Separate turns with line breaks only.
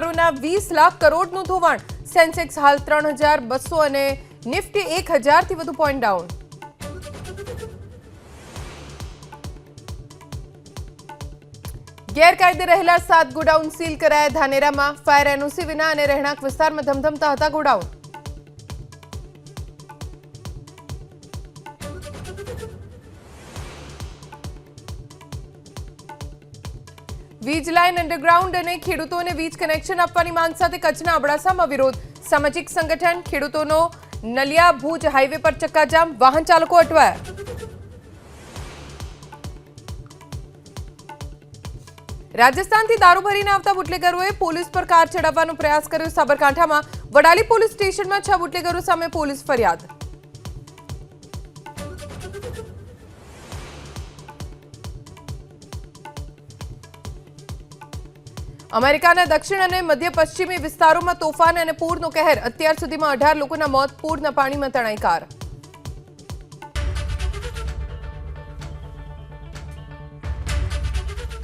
કારોના 20 લાખ કરોડનું ધોવાણ. સેન્સેક્સ હાલ 3200 અને નિફ્ટી 1000 થી વધુ પોઈન્ટ ડાઉન. ગેરકાયદે રહેલા 7 ગોડાઉન સીલ કરાયા ધાનેરામાં. ફાયર એનઓસી વિના અને રહેણાંક વિસ્તારમાં ધમધમતા હતા ગોડાઉન. વીજ લાઇન અંડરગ્રાઉન્ડ અને ખેડૂતોને વીજ કનેક્શન આપવાની માંગ સાથે કચ્છના અબડાસામાં વિરોધ. સામાજિક સંગઠન ખેડૂતોનો નલિયા ભુજ હાઈવે પર ચક્કાજામ. વાહન ચાલકો અટવાયા. રાજસ્થાનથી દારૂ ભરીને આવતા બુટલેગરોએ પોલીસ પર કાર ચડાવવાનો પ્રયાસ કર્યો. સાબરકાંઠામાં વડાલી પોલીસ સ્ટેશનમાં 6 બુટલેગરો સામે પોલીસ ફરિયાદ. અમેરિકાના દક્ષિણ અને મધ્ય પશ્ચિમી વિસ્તારોમાં તોફાન અને પૂરનો કહેર. અત્યાર સુધીમાં 18 લોકોના મોત. પૂરના પાણીમાં તણાઈ કાર.